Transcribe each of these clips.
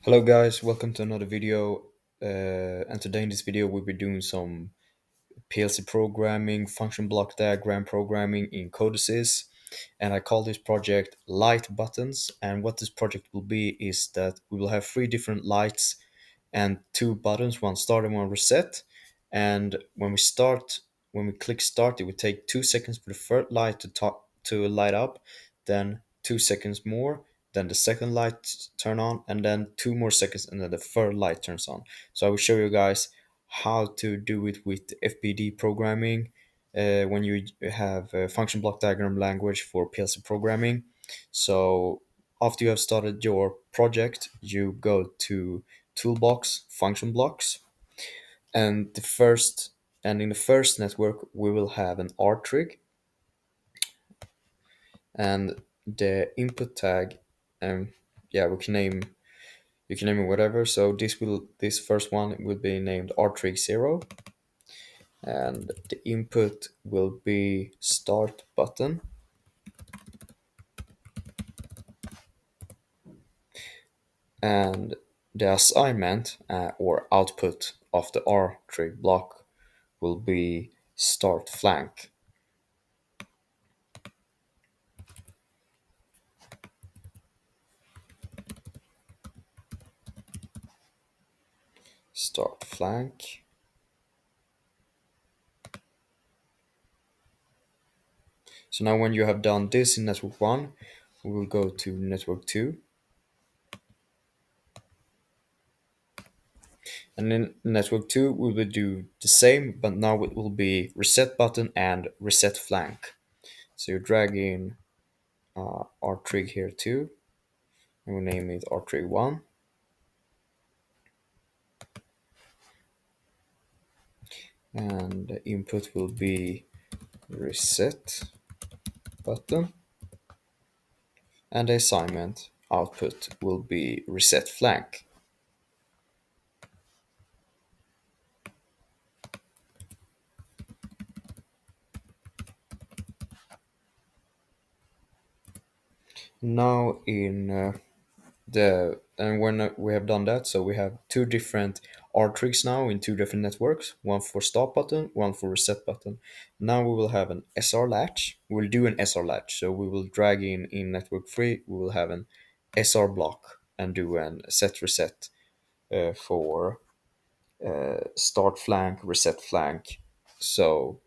Hello guys, welcome to another video. And today in this video we'll be doing some PLC programming, function block diagram programming in CODESYS. And I call this project light buttons. And what this project will be is that we will have three different lights and two buttons, one start and one reset. And when we click start, it would take 2 seconds for the first light to light up, then 2 seconds more, then the second light turn on, and then 2 more seconds, and then the third light turns on. So I will show you guys how to do it with FBD programming when you have a function block diagram language for PLC programming. So after you have started your project, you go to toolbox function blocks, and in the first network we will have an R trig, and the input tag, yeah, you can name it whatever. So this first one will be named R trig 0, and the input will be start button, and the assignment or output of the R trig block will be start flank. Start flank. So now when you have done this in network 1, we will go to network 2. And in network 2, we will do the same, but now it will be reset button and reset flank. So you drag in R trig here too, and we name it R trig 1. And the input will be reset button, and the assignment output will be reset flank. Now when we have done that, so we have two different R trigs now in two different networks, one for start button, one for reset button. Now we will have an SR latch. We'll do an SR latch, so we will drag in network 3, we will have an SR block and do an set reset for start flank, reset flank. So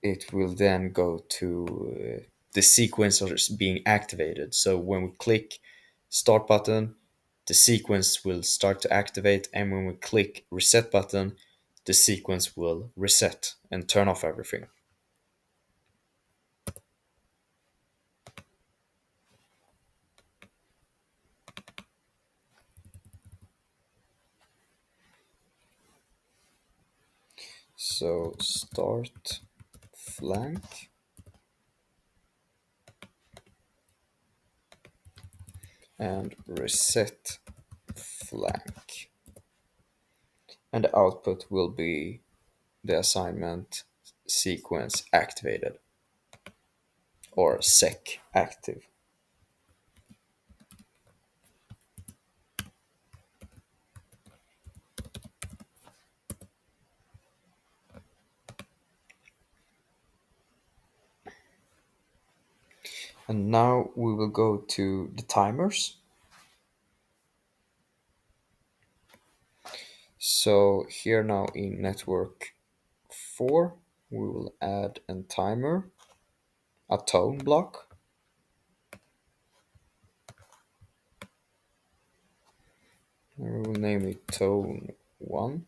it will then go to the sequencers being activated. So when we click start button, the sequence will start to activate, and when we click reset button, the sequence will reset and turn off everything. So start flank, and reset flank, and the output will be the assignment sequence activated, or sec active. And now we will go to the timers. So here now in network 4, we will add a timer, a tone block. And we will name it tone 1.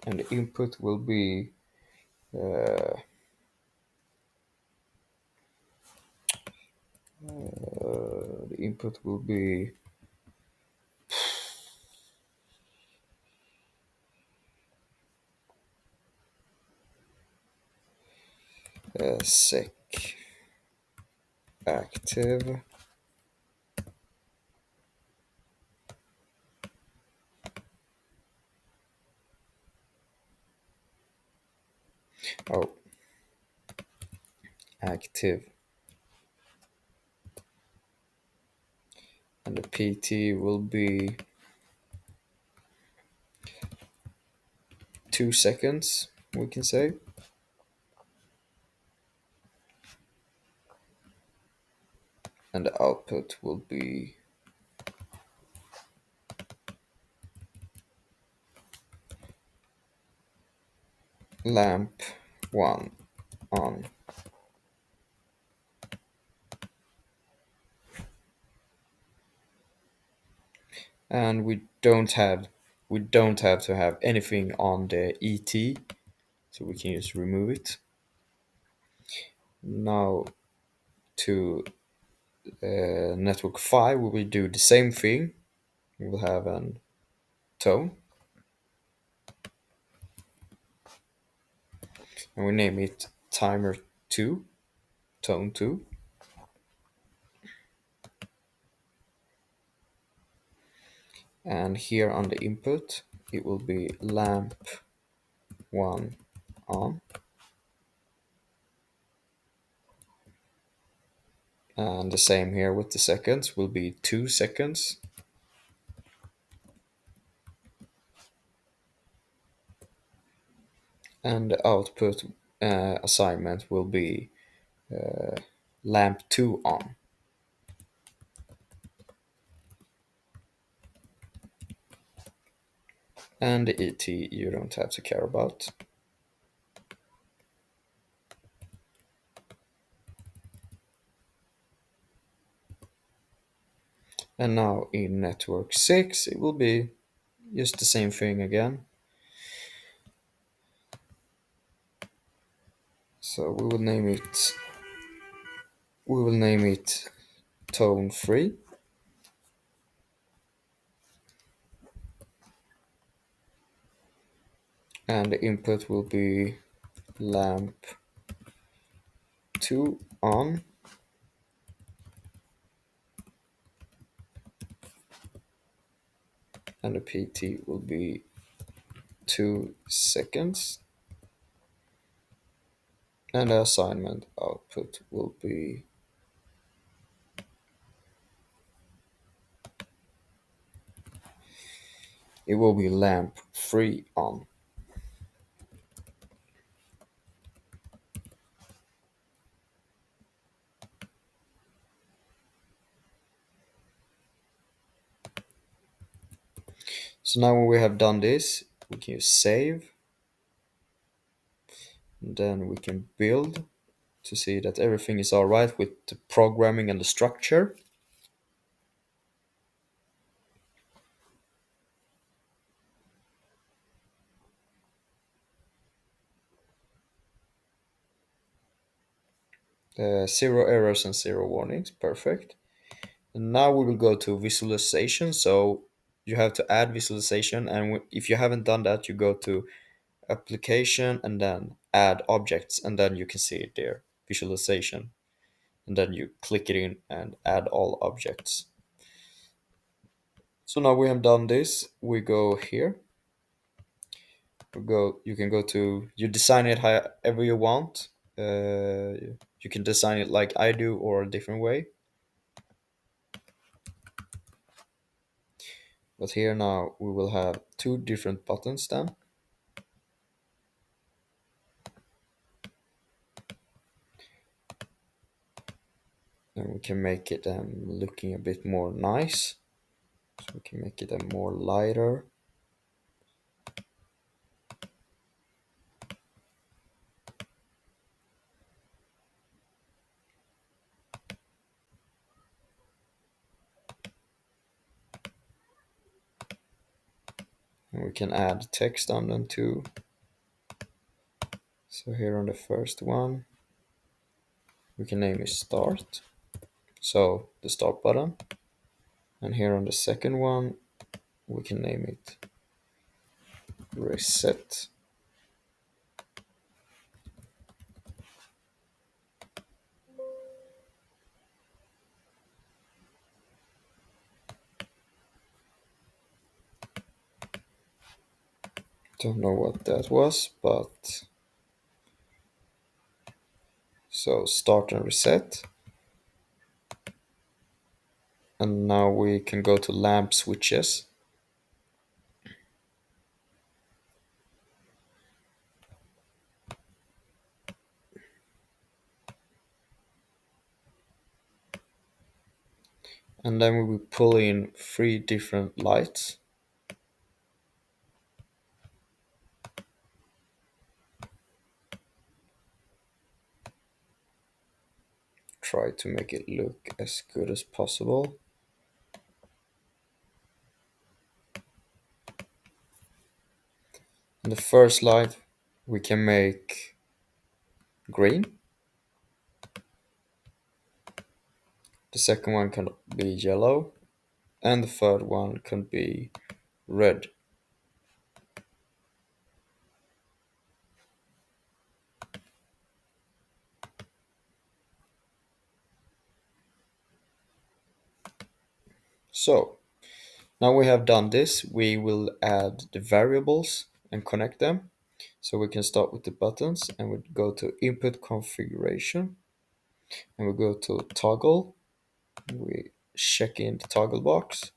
And the input will be the input will be sec active. Oh, active, and the PT will be 2 seconds, we can say. And the output will be lamp 1 on. And we don't have to have anything on the ET, so we can just remove it. Now to network 5, we will do the same thing. We will have an tone, and we name it timer 2, tone 2. And here on the input, it will be lamp 1 on. And the same here with the seconds, will be 2 seconds. And the output assignment will be lamp 2 on. And the ET you don't have to care about. And now in network 6, it will be just the same thing again. So we will name it tone 3. And the input will be lamp 2 on. And the PT will be 2 seconds. And the assignment output will be lamp 3 on. So now when we have done this, we can use save. And then we can build to see that everything is alright with the programming and the structure. Zero errors and zero warnings, perfect. And now we will go to visualization. So you have to add visualization, and if you haven't done that, you go to application and then add objects, and then you can see it there, visualization. And then you click it in and add all objects. So now we have done this, we go here. You can go to, you design it however you want. You can design it like I do or a different way. But here now we will have 2 different buttons then. And we can make it looking a bit more nice. So we can make it a more lighter. And we can add text on them too. So here on the first one, we can name it start. So the start button. And here on the second one, we can name it reset. Don't know what that was, but So start and reset. And now we can go to lamp switches. And then we will pull in 3 different lights. Try to make it look as good as possible. And the first light we can make green. The second one can be yellow. And the third one can be red. So now we have done this, we will add the variables and connect them. So we can start with the buttons and we go to input configuration and we go to toggle. We check in the toggle box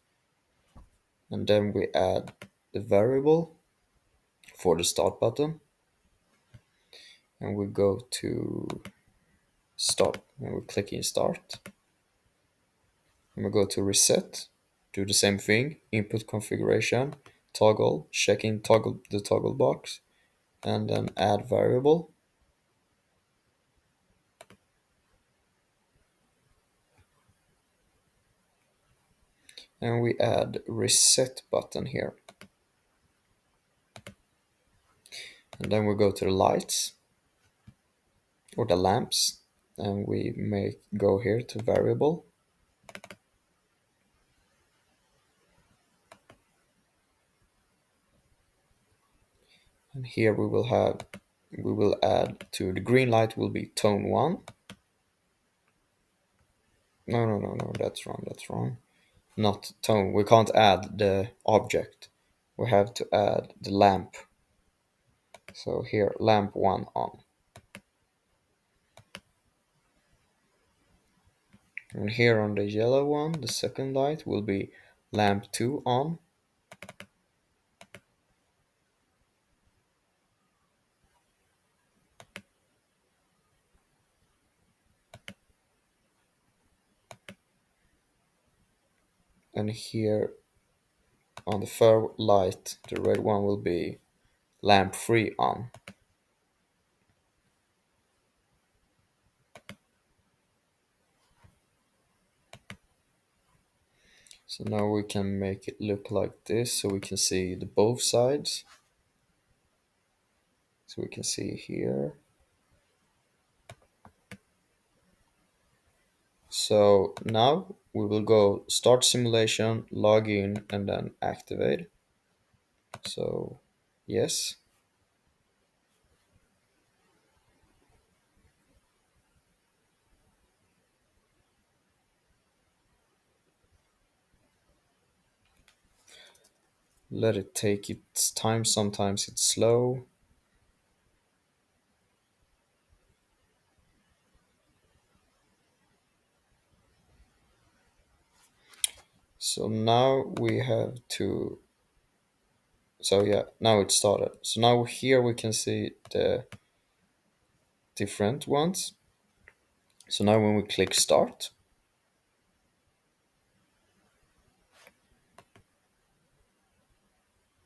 and then we add the variable for the start button and we go to start and we click in start and we go to reset, do the same thing, input configuration, toggle, check in the toggle box and then add variable. And we add reset button here. And then we go to the lights or the lamps and we go here to variable. And here we will add to the green light will be tone 1. No, that's wrong. Not tone. We can't add the object. We have to add the lamp. So here, lamp 1 on. And here on the yellow one, the second light will be lamp 2 on. And here on the third light, the red one will be lamp 3 on. So now we can make it look like this so we can see the both sides. So we can see here. So now we will go start simulation, log in, and then activate. So yes. Let it take its time. Sometimes it's slow. So now we have to, so yeah, now it started. So now here we can see the different ones. So now when we click start,